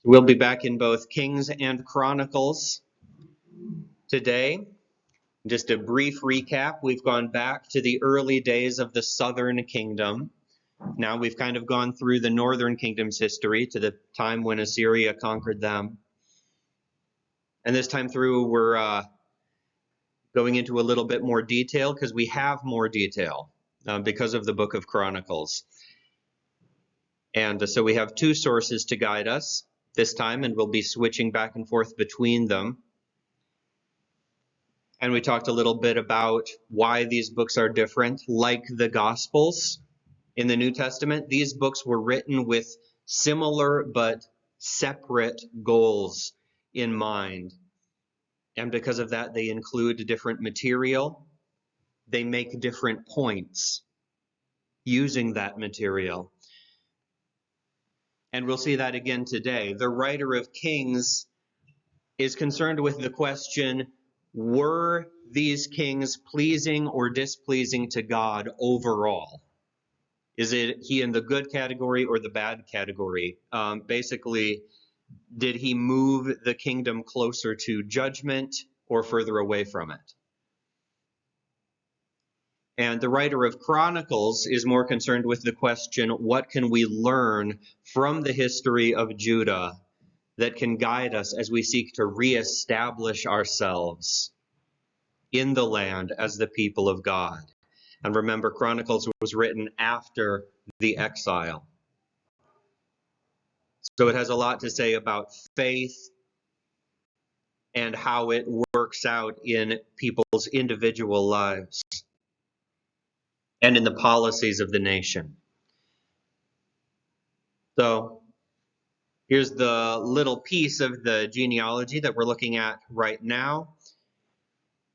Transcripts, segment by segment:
We'll be back in both Kings and Chronicles today. Just a brief recap, we've gone back to the early days of the southern kingdom. Now we've kind of gone through the northern kingdom's history to the time when Assyria conquered them. And this time through, we're going into a little bit more detail because we have more detail because of the book of Chronicles. And so we have two sources to guide us this time, and we'll be switching back and forth between them. And we talked a little bit about why these books are different. Like the Gospels in the New Testament, these books were written with similar but separate goals in mind. And because of that, they include different material. They make different points using that material. And we'll see that again today. The writer of Kings is concerned with the question, were these kings pleasing or displeasing to God overall? Is he in the good category or the bad category? Basically, did he move the kingdom closer to judgment or further away from it? And the writer of Chronicles is more concerned with the question, what can we learn from the history of Judah that can guide us as we seek to reestablish ourselves in the land as the people of God? And remember, Chronicles was written after the exile. So it has a lot to say about faith and how it works out in people's individual lives and in the policies of the nation. So here's the little piece of the genealogy that we're looking at right now.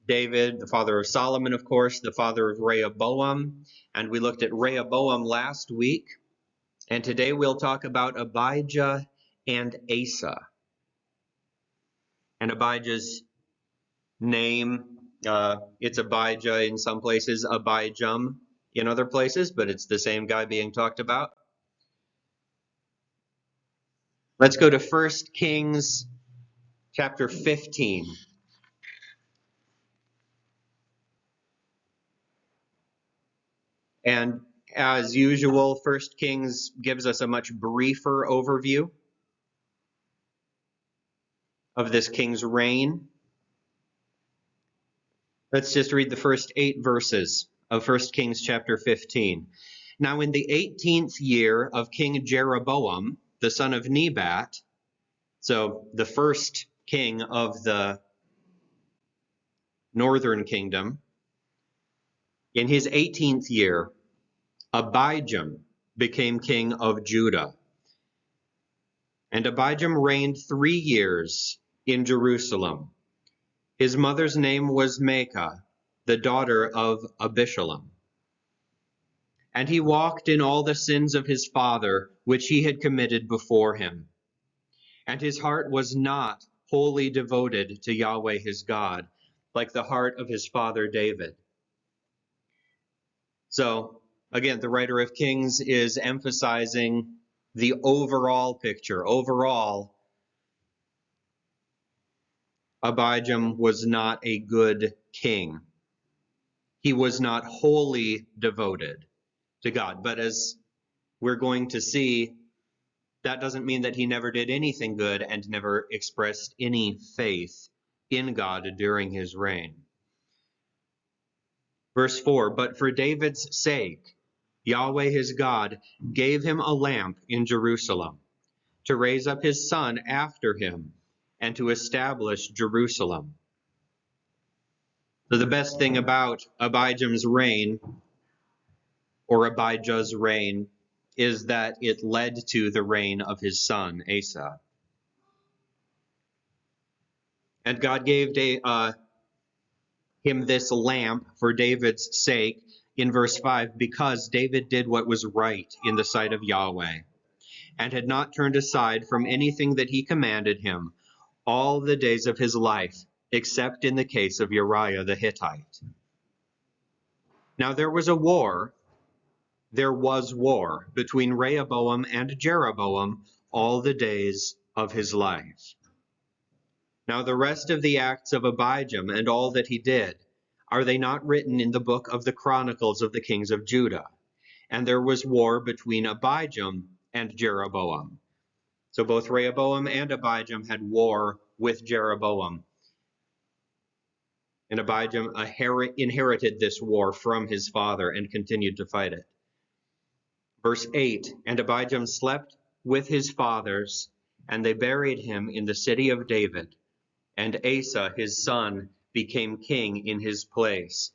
David, the father of Solomon, of course, the father of Rehoboam. And we looked at Rehoboam last week. And today we'll talk about Abijah and Asa. And Abijah's name, it's Abijah in some places, Abijam in other places, but it's the same guy being talked about. Let's go to 1 Kings chapter 15. And as usual, 1 Kings gives us a much briefer overview of this king's reign. Let's just read the first 8 verses of 1 Kings chapter 15. Now in the 18th year of King Jeroboam, the son of Nebat, so the first king of the northern kingdom, in his 18th year, Abijam became king of Judah. And Abijam reigned 3 years in Jerusalem. His mother's name was Maacah, the daughter of Abishalom. And he walked in all the sins of his father, which he had committed before him. And his heart was not wholly devoted to Yahweh his God, like the heart of his father David. So, again, the writer of Kings is emphasizing the overall picture. Overall, Abijam was not a good king. He was not wholly devoted to God. But as we're going to see, that doesn't mean that he never did anything good and never expressed any faith in God during his reign. Verse 4, but for David's sake, Yahweh his God gave him a lamp in Jerusalem to raise up his son after him and to establish Jerusalem. So the best thing about Abijam's reign, or Abijah's reign, is that it led to the reign of his son, Asa. And God gave him this lamp for David's sake in verse 5, because David did what was right in the sight of Yahweh, and had not turned aside from anything that he commanded him all the days of his life, except in the case of Uriah the Hittite. Now there was war between Rehoboam and Jeroboam all the days of his life. Now the rest of the acts of Abijam and all that he did, are they not written in the book of the Chronicles of the kings of Judah? And there was war between Abijam and Jeroboam. So both Rehoboam and Abijam had war with Jeroboam. And Abijam inherited this war from his father and continued to fight it. Verse 8, and Abijam slept with his fathers, and they buried him in the city of David. And Asa, his son, became king in his place.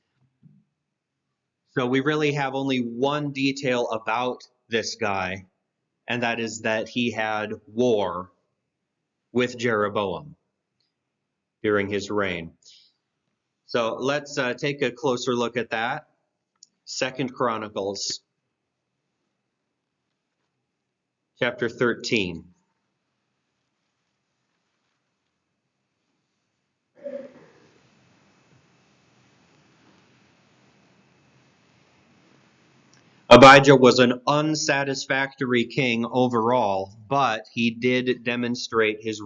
So we really have only one detail about this guy, and that is that he had war with Jeroboam during his reign. So let's take a closer look at that. 2 Chronicles chapter 13. Abijah was an unsatisfactory king overall, but he did demonstrate his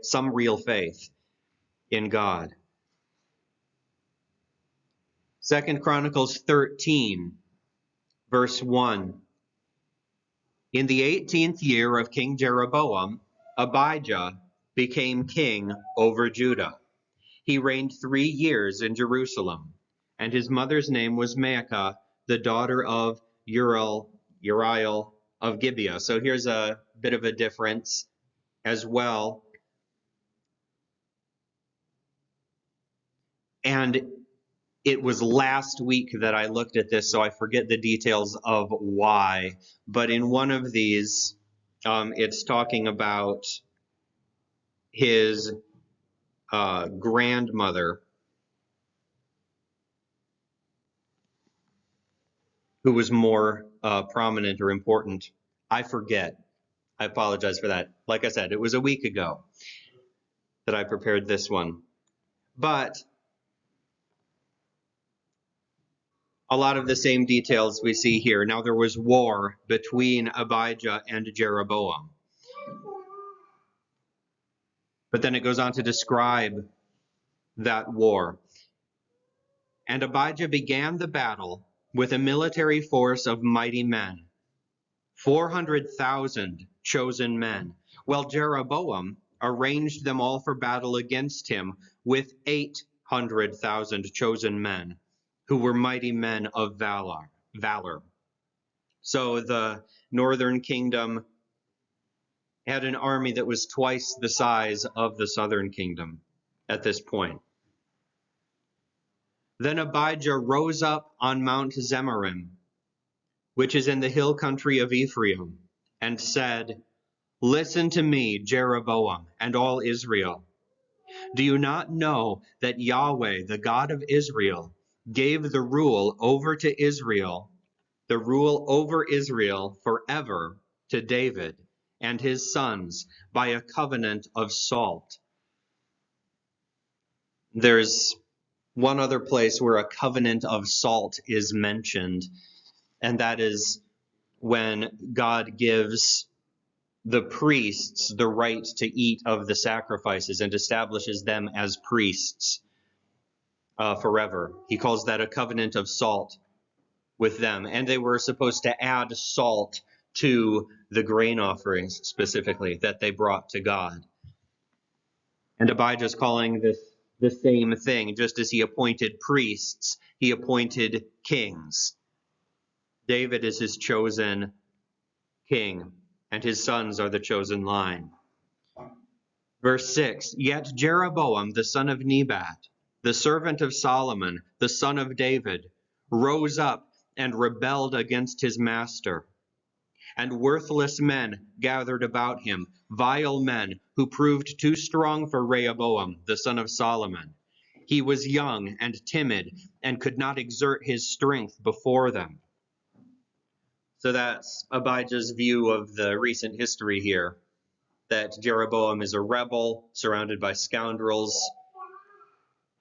some real faith in God. 2 Chronicles 13, verse 1. In the 18th year of King Jeroboam, Abijah became king over Judah. He reigned 3 years in Jerusalem, and his mother's name was Maacah, the daughter of Uriel of Gibeah. So here's a bit of a difference as well. And it was last week that I looked at this, so I forget the details of why. But in one of these, it's talking about his grandmother, who was more prominent or important. I forget. I apologize for that. Like I said, it was a week ago that I prepared this one. But a lot of the same details we see here. Now there was war between Abijah and Jeroboam. But then it goes on to describe that war. And Abijah began the battle with a military force of mighty men, 400,000 chosen men, while Jeroboam arranged them all for battle against him with 800,000 chosen men, who were mighty men of valor. So the northern kingdom had an army that was twice the size of the southern kingdom at this point. Then Abijah rose up on Mount Zemaraim, which is in the hill country of Ephraim, and said, Listen to me, Jeroboam, and all Israel. Do you not know that Yahweh, the God of Israel, gave the rule over Israel forever to David and his sons by a covenant of salt? There's one other place where a covenant of salt is mentioned, and that is when God gives the priests the right to eat of the sacrifices and establishes them as priests forever. He calls that a covenant of salt with them. And they were supposed to add salt to the grain offerings specifically that they brought to God. And Abijah's calling this the same thing. Just as he appointed priests, he appointed kings. David is his chosen king, and his sons are the chosen line. Verse 6, Yet Jeroboam, the son of Nebat, the servant of Solomon, the son of David, rose up and rebelled against his master. And worthless men gathered about him, vile men who proved too strong for Rehoboam, the son of Solomon. He was young and timid and could not exert his strength before them. So that's Abijah's view of the recent history here, that Jeroboam is a rebel surrounded by scoundrels,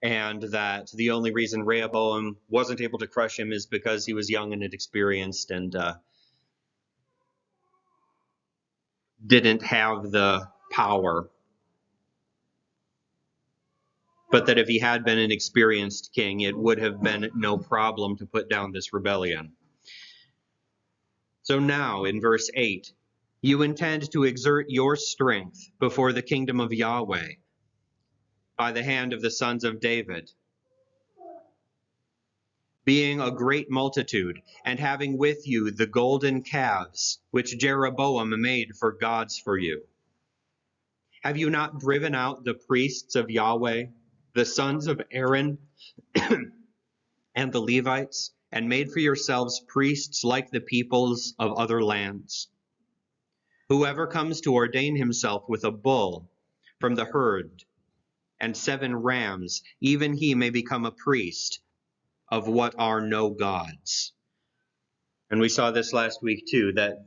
and that the only reason Rehoboam wasn't able to crush him is because he was young and inexperienced and didn't have the power, but that if he had been an experienced king, it would have been no problem to put down this rebellion. So now, in verse 8, you intend to exert your strength before the kingdom of Yahweh by the hand of the sons of David, being a great multitude, and having with you the golden calves, which Jeroboam made for gods for you. Have you not driven out the priests of Yahweh, the sons of Aaron, and the Levites, and made for yourselves priests like the peoples of other lands? Whoever comes to ordain himself with a bull from the herd and 7 rams, even he may become a priest of what are no gods. And we saw this last week too, that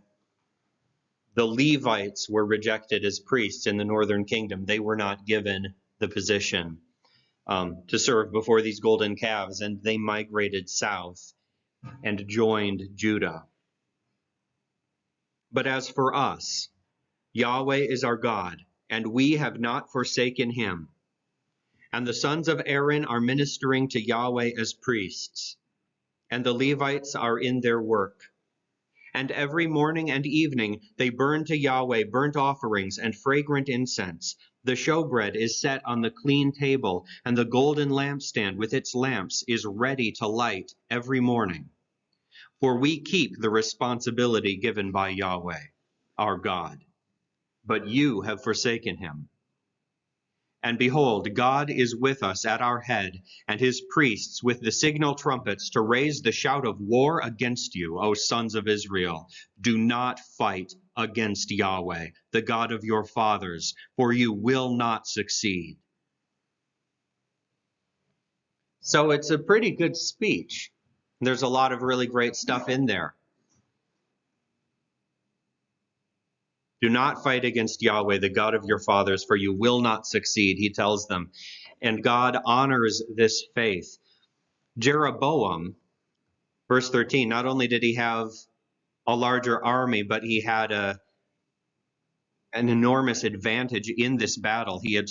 the Levites were rejected as priests in the northern kingdom. They were not given the position to serve before these golden calves, and they migrated south and joined Judah. But as for us, Yahweh is our God, and we have not forsaken him. And the sons of Aaron are ministering to Yahweh as priests, and the Levites are in their work. And every morning and evening they burn to Yahweh burnt offerings and fragrant incense. The showbread is set on the clean table, and the golden lampstand with its lamps is ready to light every morning. For we keep the responsibility given by Yahweh, our God. But you have forsaken him. And behold, God is with us at our head, and his priests with the signal trumpets to raise the shout of war against you, O sons of Israel. Do not fight against Yahweh, the God of your fathers, for you will not succeed. So it's a pretty good speech. There's a lot of really great stuff in there. Do not fight against Yahweh, the God of your fathers, for you will not succeed, he tells them. And God honors this faith. Jeroboam, verse 13, not only did he have a larger army, but he had an enormous advantage in this battle. He had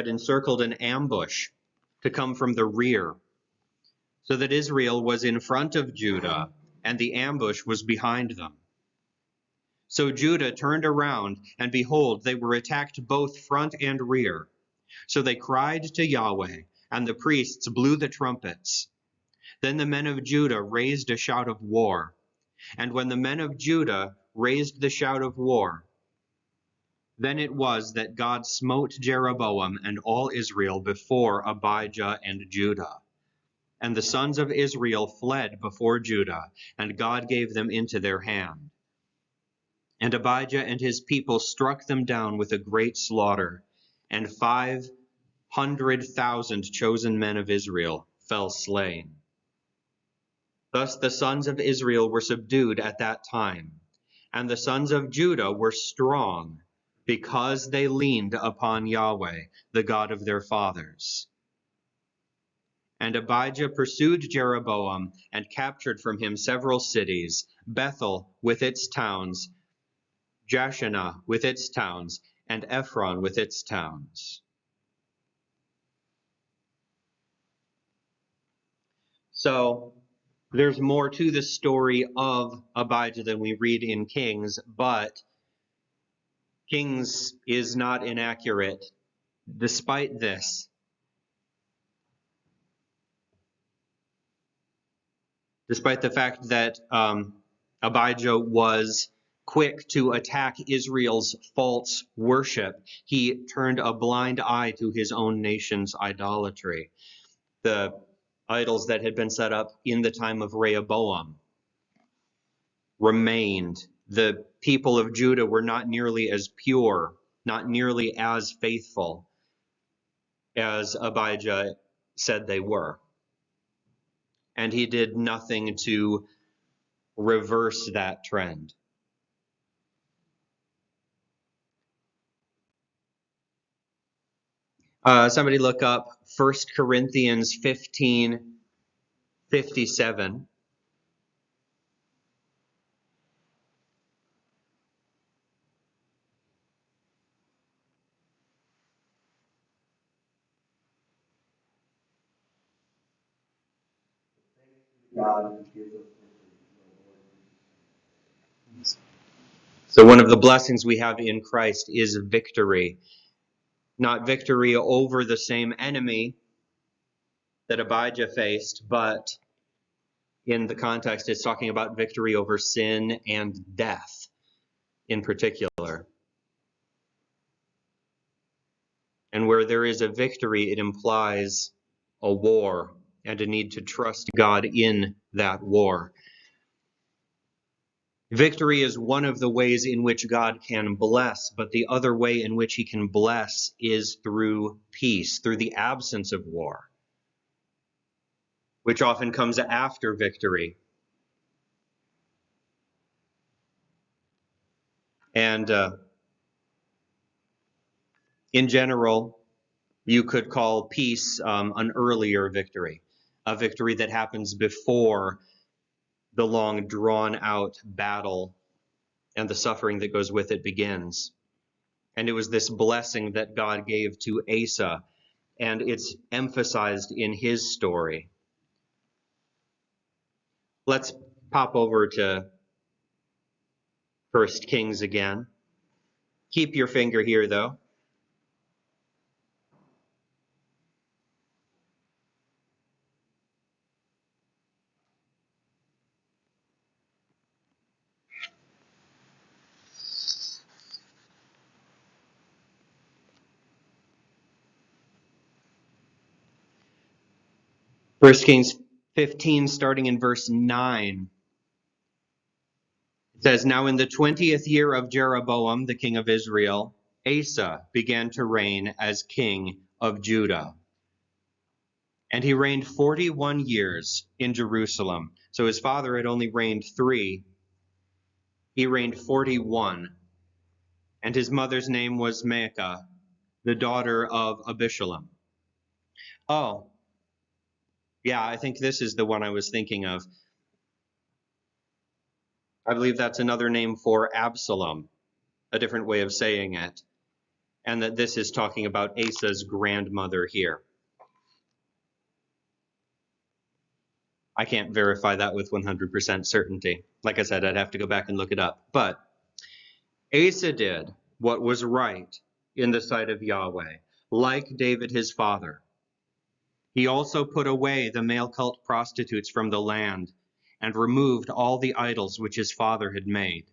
encircled an ambush to come from the rear, so that Israel was in front of Judah, and the ambush was behind them. So Judah turned around, and behold, they were attacked both front and rear. So they cried to Yahweh, and the priests blew the trumpets. Then the men of Judah raised a shout of war. And when the men of Judah raised the shout of war, then it was that God smote Jeroboam and all Israel before Abijah and Judah. And the sons of Israel fled before Judah, and God gave them into their hand. And Abijah and his people struck them down with a great slaughter, and 500,000 chosen men of Israel fell slain. Thus the sons of Israel were subdued at that time, and the sons of Judah were strong, because they leaned upon Yahweh, the God of their fathers. And Abijah pursued Jeroboam and captured from him several cities, Bethel with its towns, Jashanah with its towns, and Ephron with its towns. So there's more to the story of Abijah than we read in Kings, but Kings is not inaccurate. Despite this, despite the fact that Abijah was quick to attack Israel's false worship, he turned a blind eye to his own nation's idolatry. The idols that had been set up in the time of Rehoboam remained. The people of Judah were not nearly as pure, not nearly as faithful as Abijah said they were. And he did nothing to reverse that trend. Somebody look up 1 Corinthians 15:57. So one of the blessings we have in Christ is victory. Not victory over the same enemy that Abijah faced, but in the context, it's talking about victory over sin and death in particular. And where there is a victory, it implies a war and a need to trust God in that war. Victory is one of the ways in which God can bless, but the other way in which he can bless is through peace, through the absence of war, which often comes after victory. And in general, you could call peace an earlier victory, a victory that happens before the long drawn out battle and the suffering that goes with it begins. And it was this blessing that God gave to Asa, and it's emphasized in his story. Let's pop over to 1 Kings again. Keep your finger here, though. First Kings 15, starting in verse 9. It says, "Now in the 20th year of Jeroboam, the king of Israel, Asa began to reign as king of Judah. And he reigned 41 years in Jerusalem." So his father had only reigned 3. He reigned 41. And his mother's name was Maacah, the daughter of Abishalom. Oh, yeah, I think this is the one I was thinking of. I believe that's another name for Absalom, a different way of saying it. And that this is talking about Asa's grandmother here. I can't verify that with 100% certainty. Like I said, I'd have to go back and look it up. But Asa did what was right in the sight of Yahweh, like David his father. He also put away the male cult prostitutes from the land and removed all the idols which his father had made.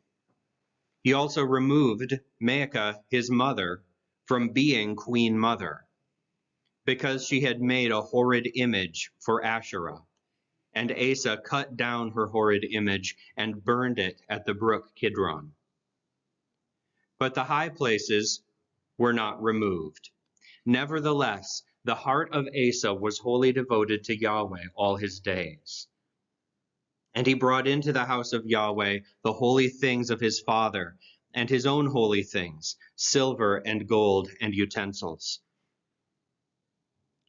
He also removed Maacah, his mother, from being queen mother, because she had made a horrid image for Asherah. And Asa cut down her horrid image and burned it at the brook Kidron. But the high places were not removed. Nevertheless, the heart of Asa was wholly devoted to Yahweh all his days. And he brought into the house of Yahweh the holy things of his father, and his own holy things, silver and gold and utensils.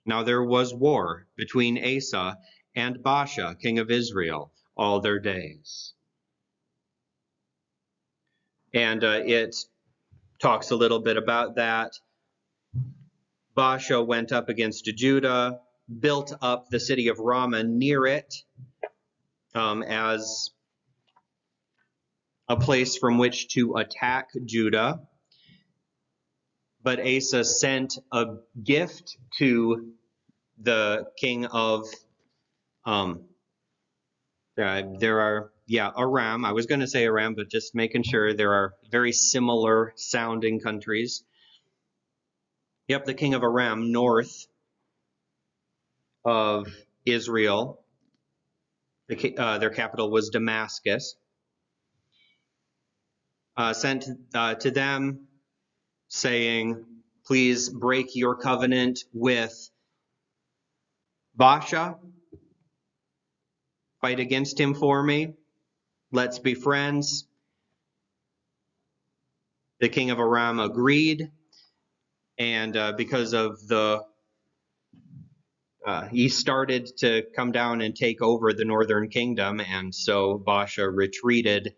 Now there was war between Asa and Baasha, king of Israel, all their days. And it talks a little bit about that. Baasha went up against Judah, built up the city of Ramah near it as a place from which to attack Judah. But Asa sent a gift to the king of, Aram. I was going to say Aram, but just making sure there are very similar sounding countries. Yep, the king of Aram, north of Israel. Their capital was Damascus. Sent to them saying, please break your covenant with Baasha. Fight against him for me. Let's be friends. The king of Aram agreed, and because of he started to come down and take over the northern kingdom, and so Baasha retreated,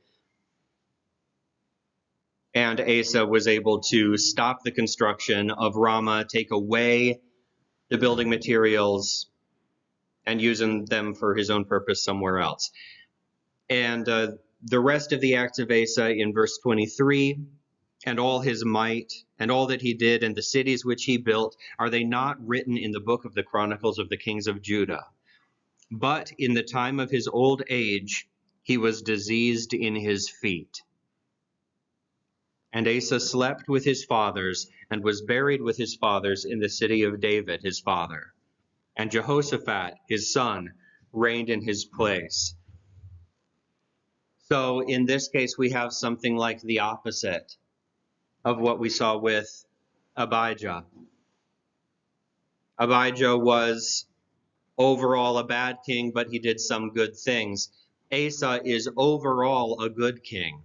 and Asa was able to stop the construction of Ramah, take away the building materials, and using them for his own purpose somewhere else. And the rest of the acts of Asa in verse 23, and all his might, and all that he did, and the cities which he built, are they not written in the book of the Chronicles of the kings of Judah? But in the time of his old age, he was diseased in his feet. And Asa slept with his fathers, and was buried with his fathers in the city of David his father. And Jehoshaphat his son reigned in his place. So in this case, we have something like the opposite of what we saw with Abijah. Abijah was overall a bad king, but he did some good things. Asa is overall a good king.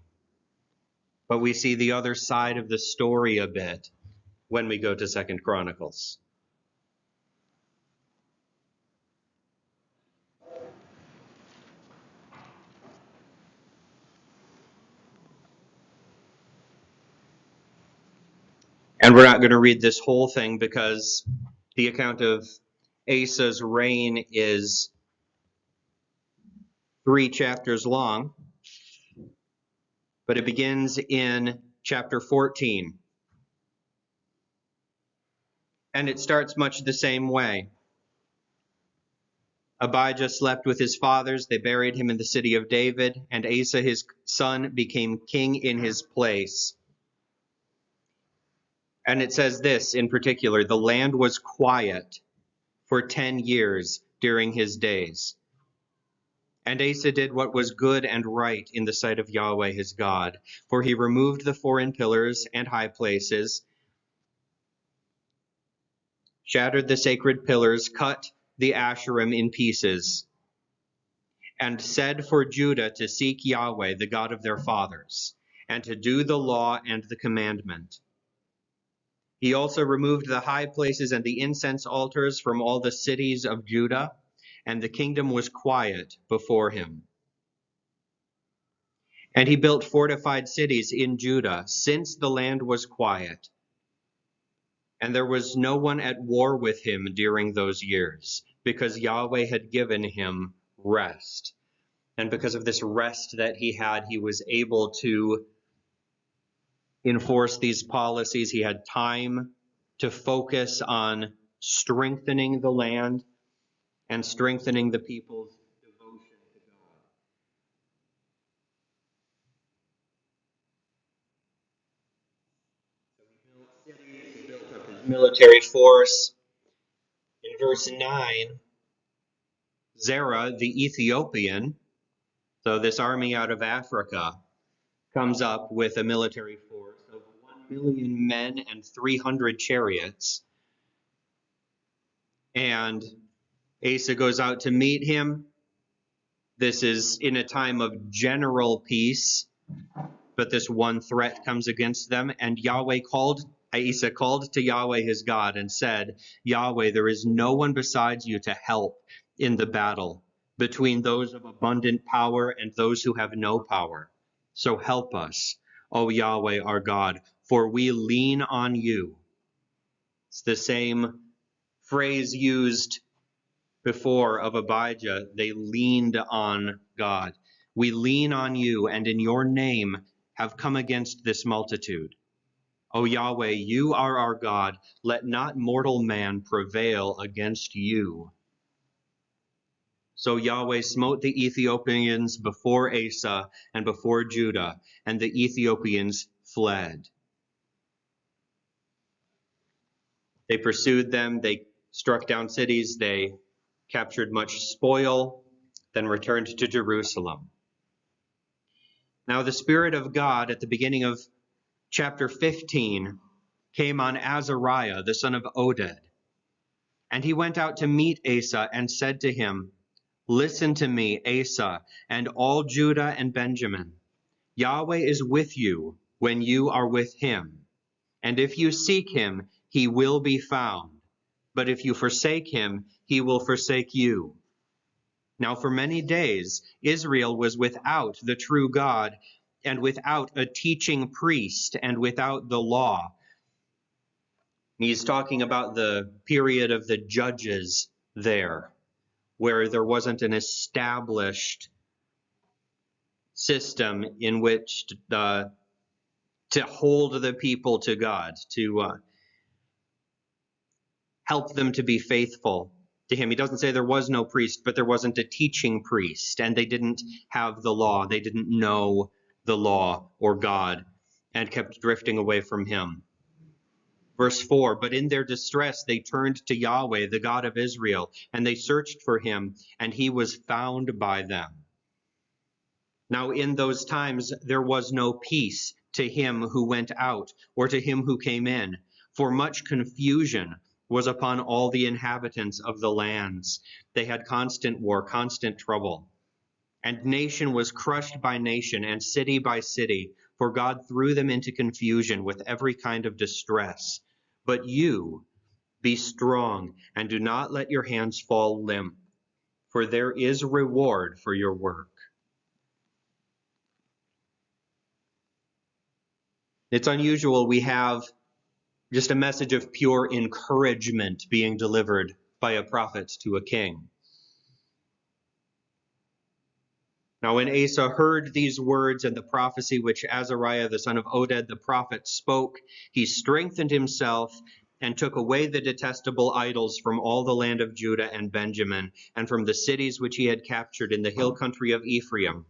But we see the other side of the story a bit when we go to 2 Chronicles. And we're not going to read this whole thing because the account of Asa's reign is 3 chapters long, but it begins in chapter 14. And it starts much the same way. Abijah slept with his fathers. They buried him in the city of David, and Asa his son became king in his place. And it says this in particular, the land was quiet for 10 years during his days. And Asa did what was good and right in the sight of Yahweh his God, for he removed the foreign pillars and high places, shattered the sacred pillars, cut the Asherim in pieces, and said for Judah to seek Yahweh, the God of their fathers, and to do the law and the commandment. He also removed the high places and the incense altars from all the cities of Judah, and the kingdom was quiet before him. And he built fortified cities in Judah, since the land was quiet. And there was no one at war with him during those years, because Yahweh had given him rest. And because of this rest that he had, he was able to enforce these policies. He had time to focus on strengthening the land and strengthening the people's devotion to God. So he built cities, he built up his military force. In verse 9, Zerah, the Ethiopian, so this army out of Africa, comes up with a military force of 1 million men and 300 chariots. And Asa goes out to meet him. This is in a time of general peace, but this one threat comes against them. And Asa called to Yahweh his God and said, Yahweh, there is no one besides you to help in the battle between those of abundant power and those who have no power. So help us, O Yahweh our God, for we lean on you. It's the same phrase used before of Abijah. They leaned on God. We lean on you, and in your name have come against this multitude. O Yahweh, you are our God. Let not mortal man prevail against you. So Yahweh smote the Ethiopians before Asa and before Judah, and the Ethiopians fled. They pursued them, they struck down cities, they captured much spoil, then returned to Jerusalem. Now the Spirit of God at the beginning of chapter 15 came on Azariah, the son of Oded. And he went out to meet Asa and said to him, Listen to me, Asa, and all Judah and Benjamin. Yahweh is with you when you are with him. And if you seek him, he will be found. But if you forsake him, he will forsake you. Now for many days Israel was without the true God, and without a teaching priest, and without the law. He's talking about the period of the judges there. where there wasn't an established system in which to hold the people to God, to help them to be faithful to him. He doesn't say there was no priest, but there wasn't a teaching priest, and they didn't have the law. They didn't know the law or God, and kept drifting away from him. Verse 4, but in their distress they turned to Yahweh, the God of Israel, and they searched for him, and he was found by them. Now in those times there was no peace to him who went out, or to him who came in, for much confusion was upon all the inhabitants of the lands. They had constant war, constant trouble. And nation was crushed by nation, and city by city, for God threw them into confusion with every kind of distress. But you, be strong, and do not let your hands fall limp, for there is reward for your work. It's unusual we have just a message of pure encouragement being delivered by a prophet to a king. Now when Asa heard these words and the prophecy which Azariah the son of Oded the prophet spoke, he strengthened himself and took away the detestable idols from all the land of Judah and Benjamin, and from the cities which he had captured in the hill country of Ephraim.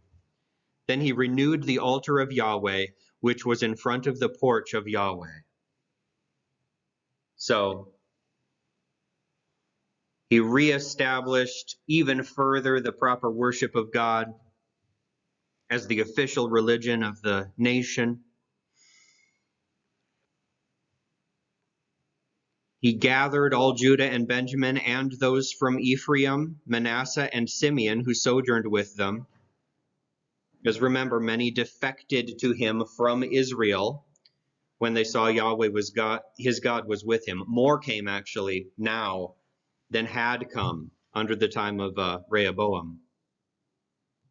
Then he renewed the altar of Yahweh, which was in front of the porch of Yahweh. So he reestablished even further the proper worship of God as the official religion of the nation. He gathered all Judah and Benjamin and those from Ephraim, Manasseh, and Simeon who sojourned with them. Because remember, many defected to him from Israel when they saw Yahweh was God, his God was with him. More came actually now than had come under the time of Rehoboam.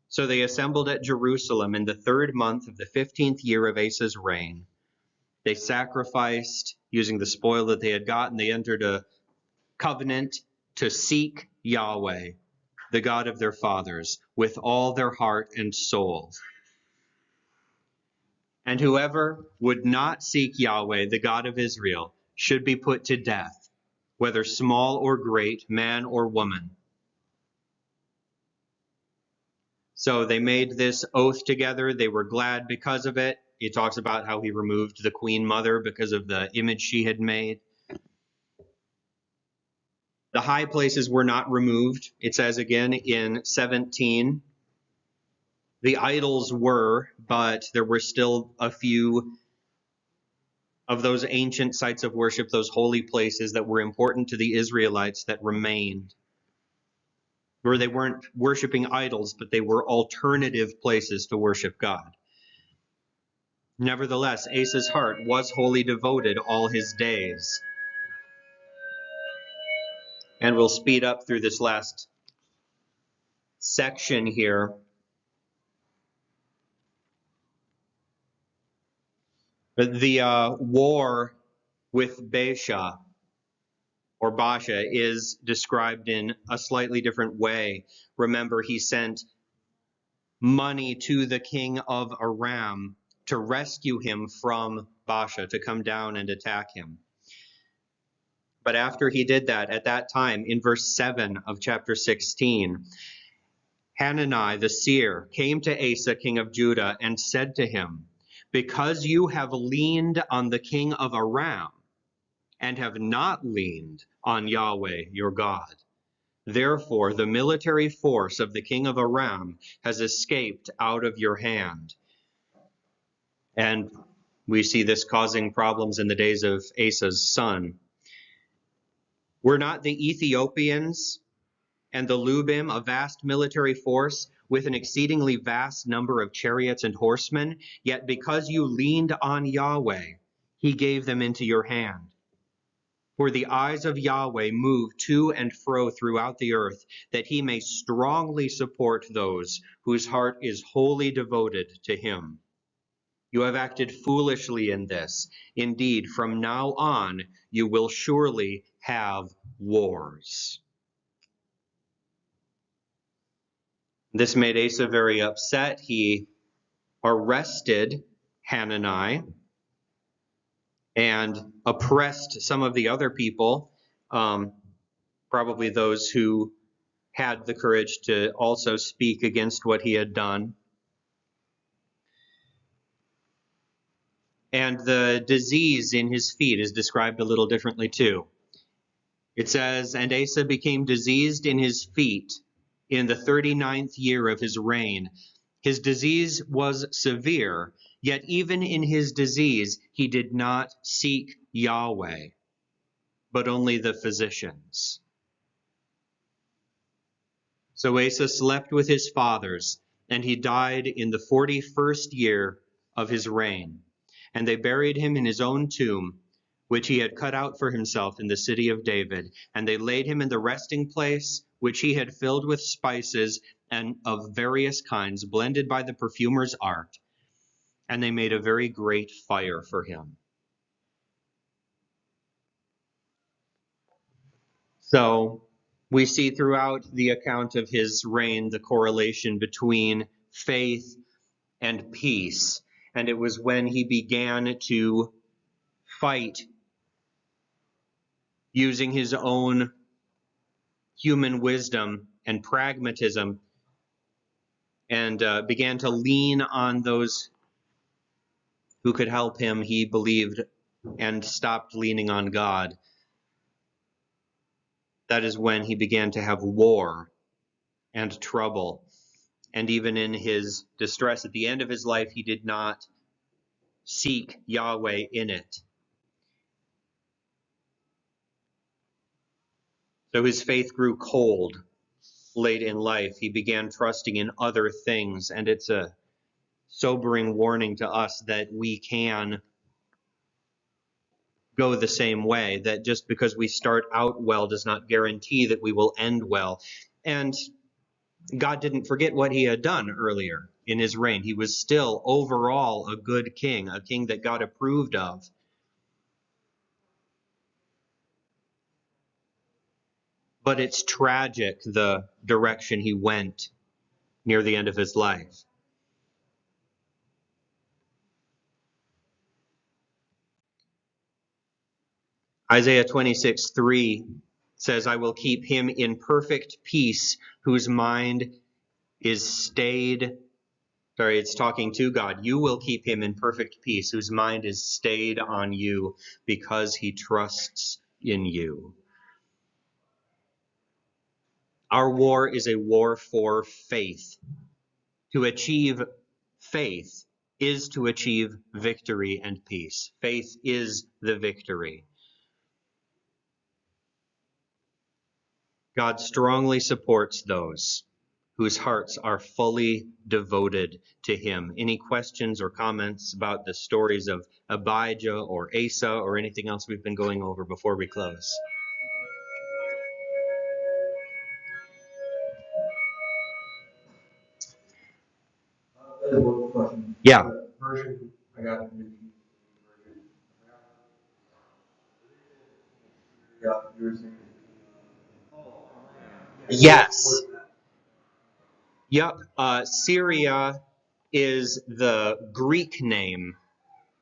So they assembled at Jerusalem in the 3rd month of the 15th year of Asa's reign. They sacrificed using the spoil that they had gotten. They entered a covenant to seek Yahweh, the God of their fathers, with all their heart and soul. And whoever would not seek Yahweh, the God of Israel, should be put to death, whether small or great, man or woman. So they made this oath together. They were glad because of it. It talks about how he removed the queen mother because of the image she had made. The high places were not removed. It says again in 17, the idols were, but there were still a few of those ancient sites of worship, those holy places that were important to the Israelites that remained, where they weren't worshiping idols, but they were alternative places to worship God. Nevertheless, Asa's heart was wholly devoted all his days. And we'll speed up through this last section here. The war with Baasha or Baasha is described in a slightly different way. Remember, he sent money to the king of Aram to rescue him from Baasha, to come down and attack him. But after he did that, at that time, in verse 7 of chapter 16, Hanani the seer came to Asa, king of Judah, and said to him, because you have leaned on the king of Aram and have not leaned on Yahweh your God, therefore the military force of the king of Aram has escaped out of your hand. And we see this causing problems in the days of Asa's son. Were not the Ethiopians and the Lubim a vast military force with an exceedingly vast number of chariots and horsemen? Yet because you leaned on Yahweh, he gave them into your hand. For the eyes of Yahweh move to and fro throughout the earth, that he may strongly support those whose heart is wholly devoted to him. You have acted foolishly in this. Indeed, from now on, you will surely have wars. This made Asa very upset. He arrested Hanani and oppressed some of the other people, probably those who had the courage to also speak against what he had done. And the disease in his feet is described a little differently too. It says, "And Asa became diseased in his feet in the 39th year of his reign. His disease was severe, yet even in his disease he did not seek Yahweh, but only the physicians." So Asa slept with his fathers, and he died in the 41st year of his reign. And they buried him in his own tomb, which he had cut out for himself in the city of David. And they laid him in the resting place, which he had filled with spices and of various kinds, blended by the perfumer's art. And they made a very great fire for him. So we see throughout the account of his reign the correlation between faith and peace. And it was when he began to fight using his own human wisdom and pragmatism and began to lean on those who could help him, he believed, and stopped leaning on God. That is when he began to have war and trouble. And even in his distress at the end of his life, he did not seek Yahweh in it. So his faith grew cold late in life. He began trusting in other things, and it's a sobering warning to us that we can go the same way, that just because we start out well does not guarantee that we will end well. And God didn't forget what he had done earlier in his reign. He was still overall a good king, a king that God approved of. But it's tragic the direction he went near the end of his life. Isaiah 26:3 says, "I will keep him in perfect peace whose mind is stayed." Sorry, it's talking to God. "You will keep him in perfect peace whose mind is stayed on you because he trusts in you." Our war is a war for faith. To achieve faith is to achieve victory and peace. Faith is the victory. God strongly supports those whose hearts are fully devoted to him. Any questions or comments about the stories of Abijah or Asa or anything else we've been going over before we close? Yeah. Version I got the Yes. Yep. Syria is the Greek name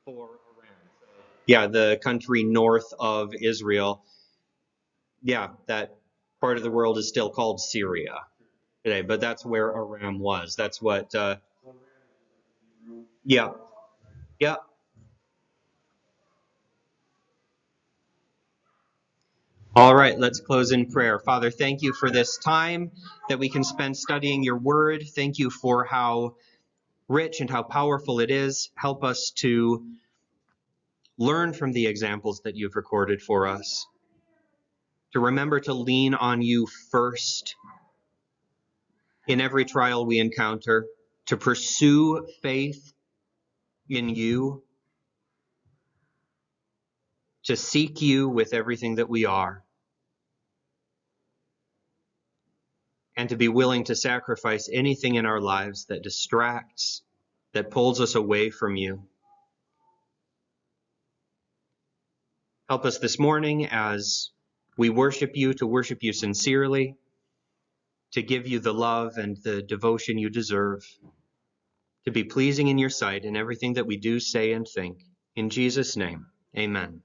for Iran. Yeah, the country north of Israel. Yeah, that part of the world is still called Syria today, but that's where Aram was. That's what. Yeah. Yeah. All right, let's close in prayer. Father, thank you for this time that we can spend studying your word. Thank you for how rich and how powerful it is. Help us to learn from the examples that you've recorded for us, to remember to lean on you first in every trial we encounter, to pursue faith in you, to seek you with everything that we are, and to be willing to sacrifice anything in our lives that distracts, that pulls us away from you. Help us this morning as we worship you to worship you sincerely, to give you the love and the devotion you deserve, to be pleasing in your sight in everything that we do, say, and think. In Jesus' name, amen.